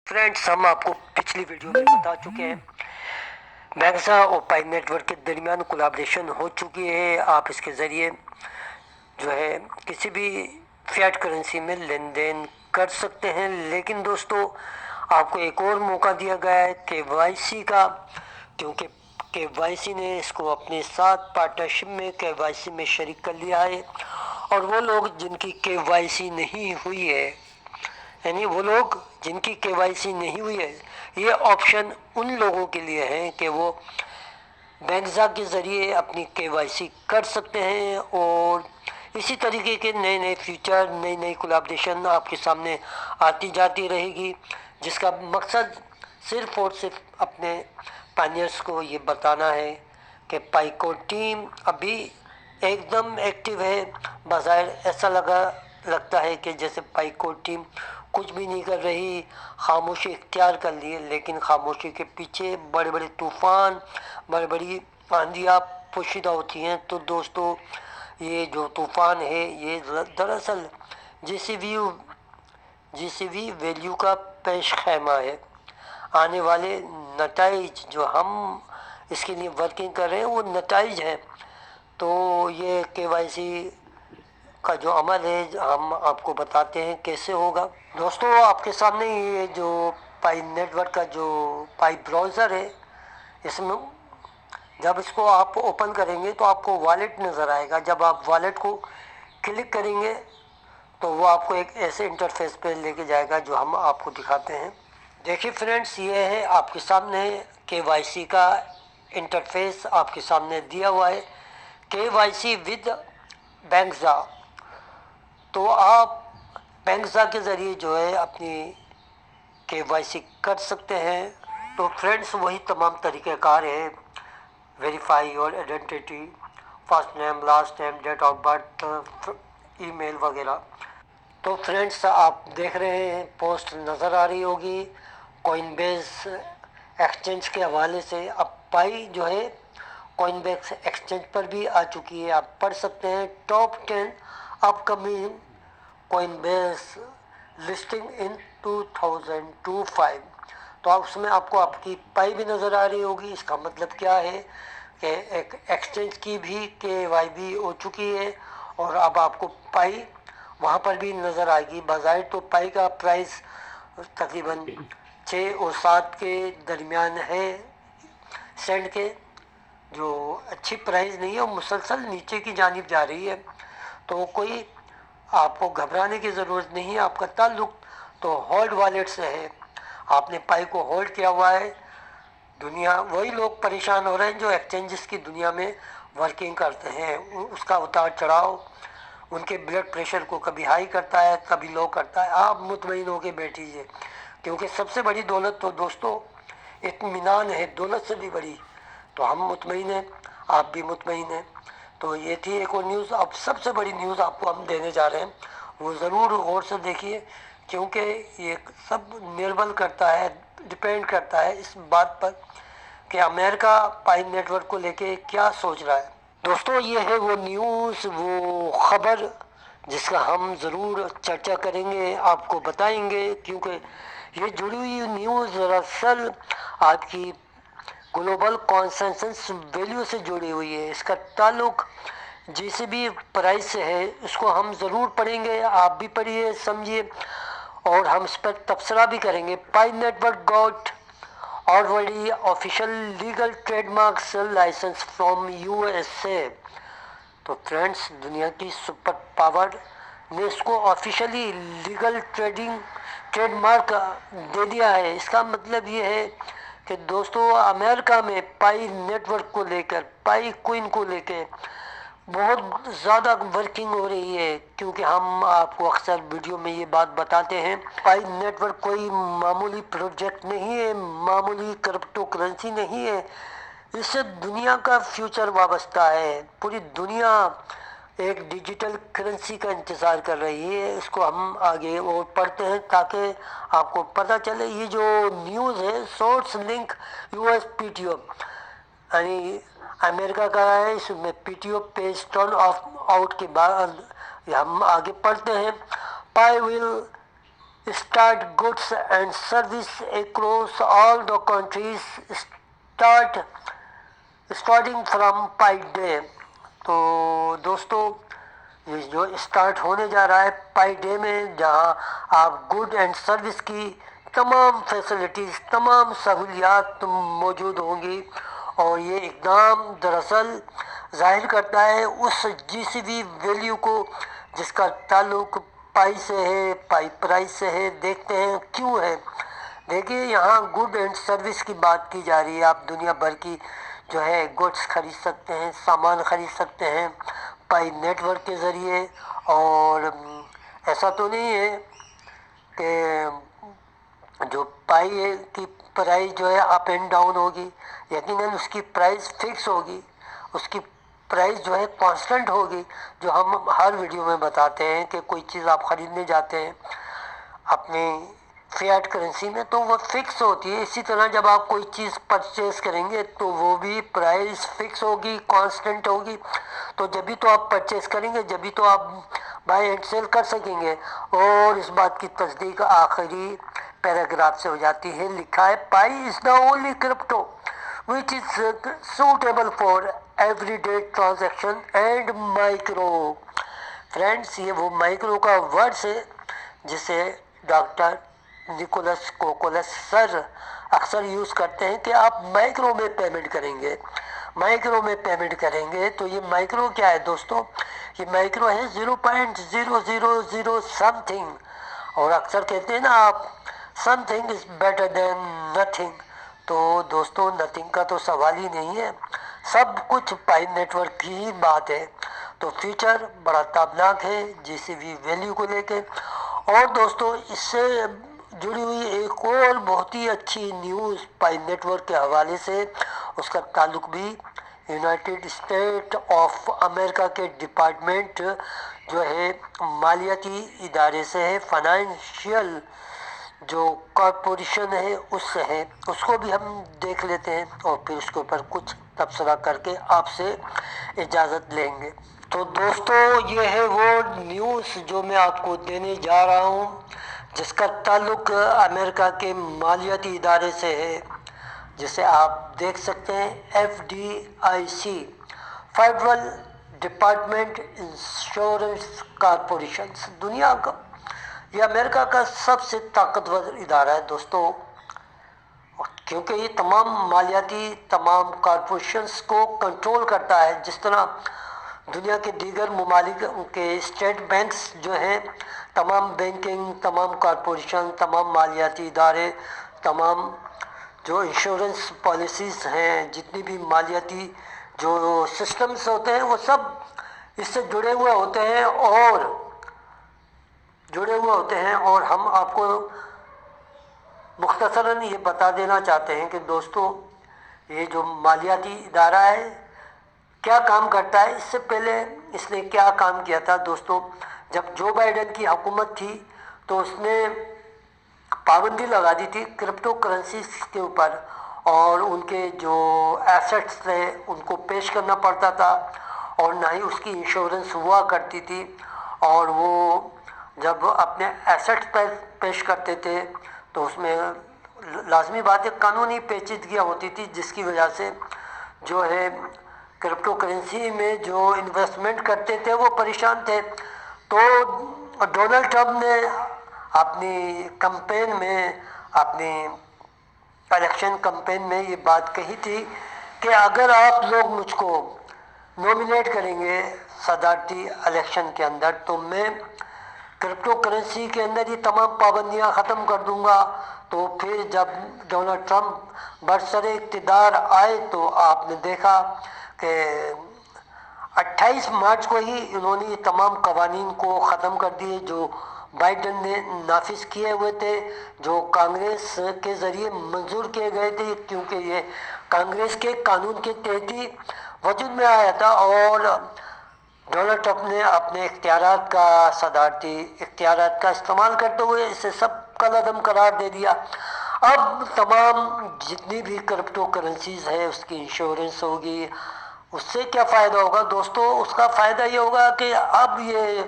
Friends, हम आपको पिछली वीडियो में बता चुके हैं मैक्सा और पाई नेटवर्क के दरमियान कोलैबोरेशन हो चुकी है। आप इसके ज़रिए जो है किसी भी फिएट करेंसी में लेन देन कर सकते हैं। लेकिन दोस्तों, आपको एक और मौका दिया गया है केवाईसी का, क्योंकि केवाईसी ने इसको अपने साथ पार्टनरशिप में केवाईसी में शरीक कर लिया है। और वो लोग जिनकी केवाईसी नहीं हुई है, यानी वो लोग जिनकी केवाईसी नहीं हुई है, ये ऑप्शन उन लोगों के लिए है कि वो बैंकजा के ज़रिए अपनी केवाईसी कर सकते हैं। और इसी तरीके के नए नए फीचर, नई नई कोलैबोरेशन आपके सामने आती जाती रहेगी, जिसका मकसद सिर्फ और सिर्फ अपने पायनियर्स को ये बताना है कि पाइको टीम अभी एकदम एक्टिव है। बाज़ाहिर ऐसा लगता है कि जैसे पाइको टीम कुछ भी नहीं कर रही, खामोशी इख्तियार कर ली है, लेकिन खामोशी के पीछे बड़े बड़े तूफ़ान, बड़ी बड़ी आंधियाँ पोशीदा होती हैं। तो दोस्तों, ये जो तूफ़ान है ये दरअसल जीसीवी वैल्यू का पेश खैमा है। आने वाले नताइज जो हम इसके लिए वर्किंग कर रहे हैं वो नताइज हैं। तो ये केवाईसी का जो अमल है हम आपको बताते हैं कैसे होगा। दोस्तों, आपके सामने ये जो पाई नेटवर्क का जो पाई ब्राउज़र है, इसमें जब इसको आप ओपन करेंगे तो आपको वॉलेट नज़र आएगा। जब आप वॉलेट को क्लिक करेंगे तो वो आपको एक ऐसे इंटरफेस पे लेके जाएगा जो हम आपको दिखाते हैं। देखिए फ्रेंड्स, ये है आपके सामने केवाईसी का इंटरफेस आपके सामने दिया हुआ है, केवाईसी विद बैंकजा। तो आप बैंकजा के ज़रिए जो है अपनी केवाईसी कर सकते हैं। तो फ्रेंड्स, वही तमाम तरीक़ेकार है, verify your identity, first name, last name, date of birth, email वगैरह। तो फ्रेंड्स, आप देख रहे हैं, पोस्ट नज़र आ रही होगी कॉइनबेस एक्सचेंज के हवाले से। अब पाई जो है कॉइनबेस एक्सचेंज पर भी आ चुकी है, आप पढ़ सकते हैं टॉप 10 अपकमिंग कॉइनबेस लिस्टिंग इन 2025। तो आप उसमें आपको आपकी पाई भी नज़र आ रही होगी। इसका मतलब क्या है कि एक एक्सचेंज की भी केवाईसी हो चुकी है और अब आपको पाई वहाँ पर भी नज़र आएगी। बाज़ाहिर तो पाई का प्राइस तकरीबन 6 और 7 के दरमियान है सेंट के, जो अच्छी प्राइस नहीं है और मुसलसल नीचे की जानिब जा रही है। तो कोई आपको घबराने की ज़रूरत नहीं है। आपका ताल्लुक़ तो होल्ड वॉलेट से है, आपने पाई को होल्ड किया हुआ है। दुनिया वही लोग परेशान हो रहे हैं जो एक्सचेंजेस की दुनिया में वर्किंग करते हैं। उसका उतार चढ़ाव उनके ब्लड प्रेशर को कभी हाई करता है, कभी लो करता है। आप मुतमईन होकर बैठिए, क्योंकि सबसे बड़ी दौलत तो दोस्तों इत्मीनान है, दौलत से भी बड़ी। तो हम मुतमईन हैं, आप भी मुतमईन हैं। तो ये थी एक और न्यूज़। अब सबसे बड़ी न्यूज़ आपको हम देने जा रहे हैं, वो ज़रूर गौर से देखिए, क्योंकि ये सब निर्भर करता है, डिपेंड करता है इस बात पर कि अमेरिका पाई नेटवर्क को लेके क्या सोच रहा है। दोस्तों, ये है वो न्यूज़, वो ख़बर जिसका हम ज़रूर चर्चा करेंगे, आपको बताएंगे, क्योंकि ये जुड़ी हुई न्यूज़ दरअसल आपकी ग्लोबल कॉन्सेंसस वैल्यू से जुड़ी हुई है। इसका ताल्लुक़ जिस भी प्राइस से है, इसको हम ज़रूर पढ़ेंगे, आप भी पढ़िए, समझिए, और हम इस पर तबसरा भी करेंगे। Pi network got already official legal trademark sale license from USA. तो फ्रेंड्स, दुनिया की सुपर पावर ने इसको ऑफिशियली लीगल ट्रेडमार्क दे दिया है। इसका मतलब ये है कि दोस्तों, अमेरिका में पाई नेटवर्क को लेकर, पाई क्वीन को लेकर बहुत ज़्यादा वर्किंग हो रही है, क्योंकि हम आपको अक्सर वीडियो में ये बात बताते हैं, पाई नेटवर्क कोई मामूली प्रोजेक्ट नहीं है, मामूली क्रिप्टो करेंसी नहीं है। इससे दुनिया का फ्यूचर वाबस्ता है। पूरी दुनिया एक डिजिटल करेंसी का इंतज़ार कर रही है। इसको हम आगे और पढ़ते हैं ताकि आपको पता चले। ये जो न्यूज़ है, सोर्स लिंक यूएस पीटीओ, यानी अमेरिका का है, इसमें PTO page turn off out के बाद हम आगे पढ़ते हैं। पाई will start goods and service across all the countries starting from Pi Day. तो दोस्तों ये जो स्टार्ट होने जा रहा है पाई डे में, जहां आप गुड एंड सर्विस की तमाम फैसिलिटीज़, तमाम सहूलियात मौजूद होंगी। और ये इकदाम दरअसल ज़ाहिर करता है उस जीसीबी वैल्यू को जिसका ताल्लुक पाई से है, पाई प्राइस से है। देखते हैं क्यों है। देखिए, यहाँ गुड एंड सर्विस की बात की जा रही है। आप दुनिया भर की जो है गुड्स खरीद सकते हैं, सामान खरीद सकते हैं पाई नेटवर्क के ज़रिए। और ऐसा तो नहीं है कि जो पाई है की प्राइस जो है अप एंड डाउन होगी। यकीनन उसकी प्राइस फिक्स होगी, उसकी प्राइस जो है कांस्टेंट होगी। जो हम हर वीडियो में बताते हैं कि कोई चीज़ आप ख़रीदने जाते हैं अपनी फियाट करेंसी में तो वो फिक्स होती है। इसी तरह जब आप कोई चीज़ परचेज़ करेंगे तो वो भी प्राइस फिक्स होगी, कांस्टेंट होगी। तो जब भी तो आप परचेज़ करेंगे, जब भी तो आप बाय एंड सेल कर सकेंगे। और इस बात की तस्दीक आखिरी पैराग्राफ से हो जाती है। लिखा है, Pi is the only crypto which is suitable for everyday transaction and micro। Friends, ये वो माइक्रो का वर्ड्स है जिसे डॉक्टर निकोलस कोकोलस सर अक्सर यूज़ करते हैं कि आप माइक्रो में पेमेंट करेंगे, माइक्रो में पेमेंट करेंगे। तो ये माइक्रो क्या है दोस्तों? ये माइक्रो है 0.000 समथिंग। और अक्सर कहते हैं ना आप, something is better than nothing. तो दोस्तों, नथिंग का तो सवाल ही नहीं है, सब कुछ पाई नेटवर्क की ही बात है। तो फ्यूचर बड़ा ताबनाक है जीसीबी वैल्यू को लेके। और दोस्तों, इससे जुड़ी हुई एक और बहुत ही अच्छी न्यूज़ पाई नेटवर्क के हवाले से, उसका ताल्लुक भी यूनाइटेड स्टेट ऑफ अमेरिका के डिपार्टमेंट जो है मालियाती इदारे से है, फाइनेंशियल जो कॉरपोरेशन है उससे है। उसको भी हम देख लेते हैं और फिर उसके ऊपर कुछ तबसरा करके आपसे इजाज़त लेंगे। तो दोस्तों, ये है वो न्यूज़ जो मैं आपको देने जा रहा हूँ, जिसका ताल्लुक अमेरिका के मालियाती इदारे से है, जिसे आप देख सकते हैं FDIC, federal department insurance corporation. दुनिया का ये अमेरिका का सबसे ताकतवर इदारा है दोस्तों, क्योंकि ये तमाम मालियाती तमाम कॉरपोरेशंस को कंट्रोल करता है। जिस तरह दुनिया के दीगर ममालिक के स्टेट बैंक्स जो हैं, तमाम बैंकिंग, तमाम कॉरपोरेशन, तमाम मालियाती इदारे, तमाम जो इंश्योरेंस पॉलिसीज़ हैं, जितनी भी मालियाती जो सिस्टम्स होते हैं, वो सब इससे जुड़े हुए होते हैं और हम आपको मुख्तसरन ये बता देना चाहते हैं कि दोस्तों, ये जो मालियाती इदारा है क्या काम करता है। इससे पहले इसने क्या काम किया था दोस्तों? जब जो बाइडेन की हुकूमत थी तो उसने पाबंदी लगा दी थी क्रिप्टो करेंसीज के ऊपर, और उनके जो एसेट्स थे उनको पेश करना पड़ता था, और ना ही उसकी इंश्योरेंस हुआ करती थी। और वो जब अपने एसेट्स पर पेश करते थे तो उसमें लाजमी बात है कानूनी पेचीदगियाँ होती थी, जिसकी वजह से जो है क्रिप्टो करेंसी में जो इन्वेस्टमेंट करते थे वो परेशान थे। तो डोनाल्ड ट्रंप ने अपनी कैंपेन में, अपनी इलेक्शन कैंपेन में ये बात कही थी कि अगर आप लोग मुझको नॉमिनेट करेंगे सदारती इलेक्शन के अंदर, तो मैं क्रिप्टो करेंसी के अंदर ये तमाम पाबंदियां ख़त्म कर दूंगा। तो फिर जब डोनाल्ड ट्रंप बरसरे इक़्तिदार आए तो आपने देखा कि 28 मार्च को ही इन्होंने तमाम कवानीन को ख़त्म कर दिए जो बाइडेन ने नाफिज किए हुए थे, जो कांग्रेस के ज़रिए मंजूर किए गए थे, क्योंकि ये कांग्रेस के कानून के तहत ही वजूद में आया था। और डोनाल्ड ट्रंप ने अपने इख्तियारात का, सदारती इख्तियारात का इस्तेमाल करते हुए इसे सब कलअदम करार दे दिया। अब तमाम जितनी भी क्रिप्टो करेंसीज़ है उसकी इंश्योरेंस होगी। उससे क्या फ़ायदा होगा दोस्तों? उसका फ़ायदा ये होगा कि अब ये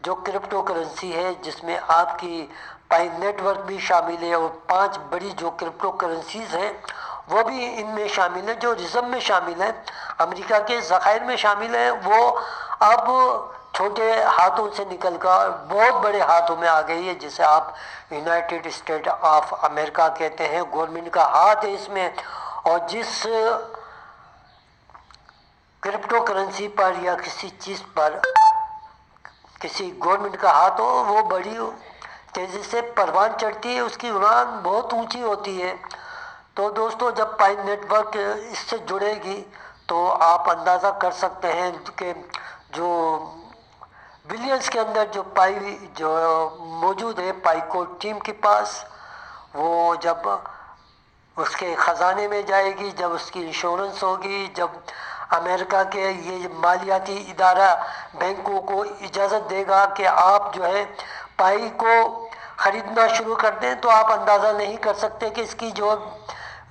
जो क्रिप्टो करेंसी है जिसमें आपकी पाई नेटवर्क भी शामिल है, और 5 बड़ी जो क्रिप्टो करेंसीज हैं वो भी इनमें शामिल है, जो रिजर्व में शामिल है, अमेरिका के ज़खायर में शामिल है। वो अब छोटे हाथों से निकलकर बहुत बड़े हाथों में आ गई है, जिसे आप यूनाइटेड स्टेट ऑफ अमेरिका कहते हैं। गवर्नमेंट का हाथ है इसमें, और जिस क्रिप्टो करेंसी पर या किसी चीज़ पर किसी गवर्नमेंट का हाथ हो, वो बड़ी तेज़ी से परवान चढ़ती है, उसकी उड़ान बहुत ऊंची होती है। तो दोस्तों, जब पाई नेटवर्क इससे जुड़ेगी तो आप अंदाज़ा कर सकते हैं कि जो बिलियंस के अंदर जो पाई जो मौजूद है पाई को टीम के पास, वो जब उसके ख़जाने में जाएगी, जब उसकी इंश्योरेंस होगी, जब अमेरिका के ये मालियाती इदारा बैंकों को इजाज़त देगा कि आप जो है पाई को ख़रीदना शुरू कर दें, तो आप अंदाज़ा नहीं कर सकते कि इसकी जो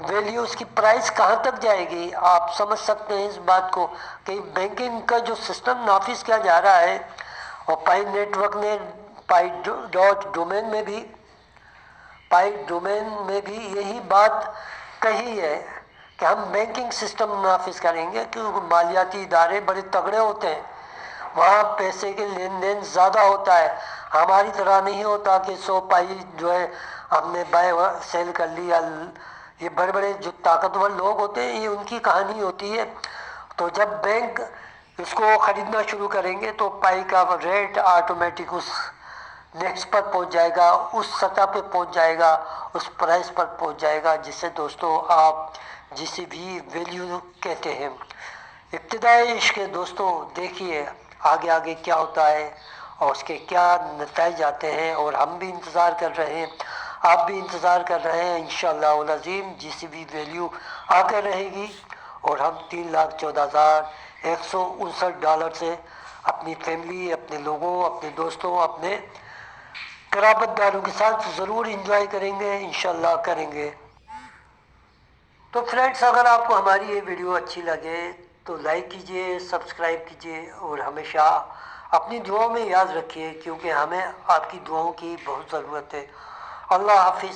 वैल्यू, उसकी प्राइस कहाँ तक जाएगी। आप समझ सकते हैं इस बात को कि बैंकिंग का जो सिस्टम नाफिज किया जा रहा है, और पाई नेटवर्क ने पाई डोमेन में भी यही बात कही है कि हम बैंकिंग सिस्टम नाफिज करेंगे, क्योंकि मालियाती इदारे बड़े तगड़े होते हैं, वहाँ पैसे के लेन देन ज़्यादा होता है। हमारी तरह नहीं होता कि 100 पाई जो है हमने बाय सेल कर लिया। ये बड़े बड़े जो ताकतवर लोग होते हैं, ये उनकी कहानी होती है। तो जब बैंक इसको ख़रीदना शुरू करेंगे तो पाई का रेट ऑटोमेटिक उस नेक्स्ट पर पहुंच जाएगा, उस सतह पे पहुंच जाएगा, उस प्राइस पर पहुंच जाएगा, जिसे दोस्तों आप जिसे भी वैल्यू कहते हैं। इब्तिदाई इश्क है दोस्तों, देखिए आगे आगे क्या होता है और उसके क्या नतीजे आते हैं, और हम भी इंतज़ार कर रहे हैं, आप भी इंतज़ार कर रहे हैं। इंशाअल्लाह उल अज़ीम जिस भी वैल्यू आकर रहेगी, और हम $3,14,159 से अपनी फैमिली, अपने लोगों, अपने दोस्तों, अपने क़राबतदारों के साथ ज़रूर इंजॉय करेंगे, इंशाअल्लाह करेंगे। तो फ्रेंड्स, अगर आपको हमारी ये वीडियो अच्छी लगे तो लाइक कीजिए, सब्सक्राइब कीजिए, और हमेशा अपनी दुआओं में याद रखिए, क्योंकि हमें आपकी दुआओं की बहुत ज़रूरत है। अल्लाह हाफिज़।